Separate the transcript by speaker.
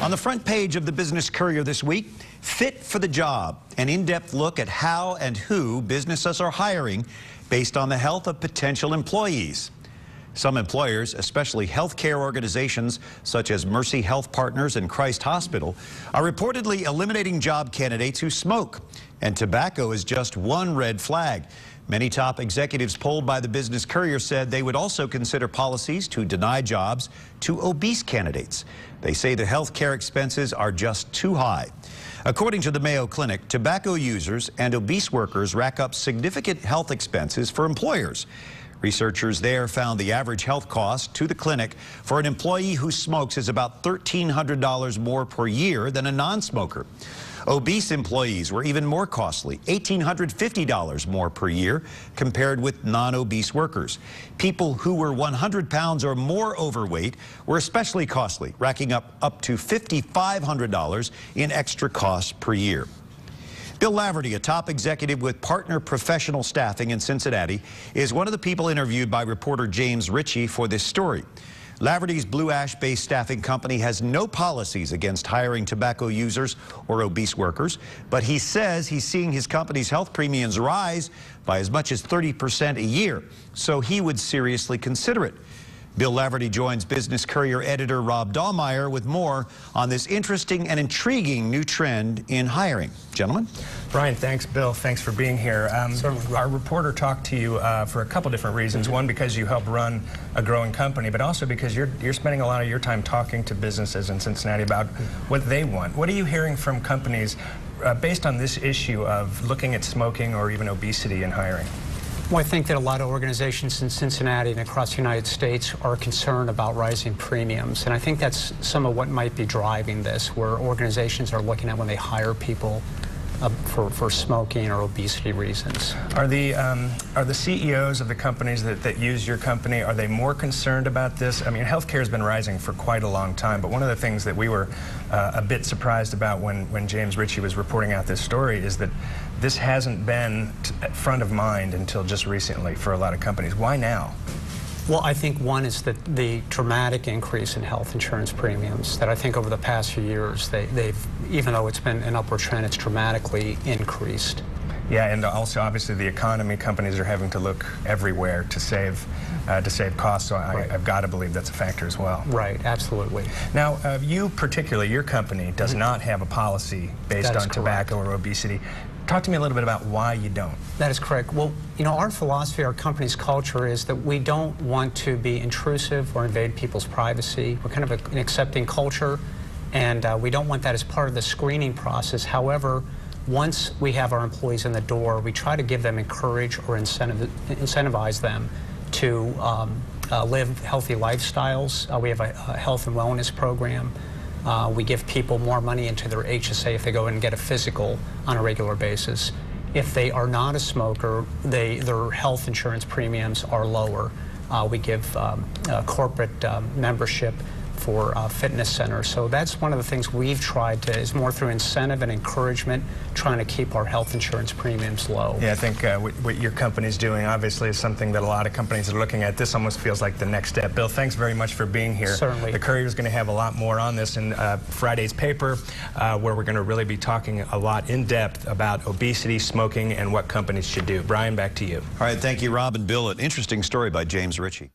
Speaker 1: On the front page of the Business Courier this week, Fit for the Job, an in-depth look at how and who businesses are hiring based on the health of potential employees. Some employers, especially healthcare organizations such as Mercy Health Partners and Christ Hospital, are reportedly eliminating job candidates who smoke. And tobacco is just one red flag. Many top executives polled by the Business Courier said they would also consider policies to deny jobs to obese candidates. They say the health care expenses are just too high. According to the Mayo Clinic, tobacco users and obese workers rack up significant health expenses for employers. Researchers there found the average health cost to the clinic for an employee who smokes is about $1,300 more per year than a non-smoker. Obese employees were even more costly, $1,850 more per year compared with non-obese workers. People who were 100 pounds or more overweight were especially costly, racking up to $5,500 in extra costs per year. Bill Laverty, a top executive with Partner Professional Staffing in Cincinnati, is one of the people interviewed by reporter James Ritchie for this story. Laverty's Blue Ash-based staffing company has no policies against hiring tobacco users or obese workers, but he says he's seeing his company's health premiums rise by as much as 30% a year, so he would seriously consider it. Bill Laverty joins Business Courier editor Rob Dahlmeyer with more on this interesting and intriguing new trend in hiring. Gentlemen?
Speaker 2: Brian, thanks. Bill, thanks for being here. Our reporter talked to you for a couple different reasons. One, because you help run a growing company, but also because you're spending a lot of your time talking to businesses in Cincinnati about what they want. What are you hearing from companies based on this issue of looking at smoking or even obesity in hiring?
Speaker 3: Well, I think that a lot of organizations in Cincinnati and across the United States are concerned about rising premiums. And I think that's some of what might be driving this, where organizations are looking at when they hire people for smoking or obesity reasons.
Speaker 2: Are the CEOs of the companies that use your company, are they more concerned about this? I mean, healthcare has been rising for quite a long time, but one of the things that we were a bit surprised about when James Ritchie was reporting out this story is that this hasn't been front of mind until just recently for a lot of companies. Why now?
Speaker 3: Well, I think one is that the dramatic increase in health insurance premiums that I think over the past few years, even though it's been an upward trend, it's dramatically increased.
Speaker 2: Yeah, and also obviously the economy, companies are having to look everywhere to save costs, so I've got to believe that's a factor as well.
Speaker 3: Right, absolutely.
Speaker 2: Now, you particularly, your company does not have a policy based on tobacco or obesity. Talk to me a little bit about why you don't.
Speaker 3: That is correct. Well, you know, our philosophy, our company's culture is that we don't want to be intrusive or invade people's privacy. We're kind of an accepting culture, and we don't want that as part of the screening process. However, once we have our employees in the door, we try to give them encourage or incentivize them to live healthy lifestyles. We have a health and wellness program. We give people more money into their HSA if they go in and get a physical on a regular basis. If they are not a smoker, their health insurance premiums are lower. We give corporate membership for fitness centers. So that's one of the things we've tried to, is more through incentive and encouragement, trying to keep our health insurance premiums low.
Speaker 2: Yeah, I think what your company's doing obviously is something that a lot of companies are looking at. This almost feels like the next step. Bill, thanks very much for being here.
Speaker 3: Certainly.
Speaker 2: The Courier is going to have a lot more on this in Friday's paper, where we're going to really be talking a lot in depth about obesity, smoking, and what companies should do. Brian, back to you.
Speaker 1: All right, thank you, Rob and Bill. An interesting story by James Ritchie.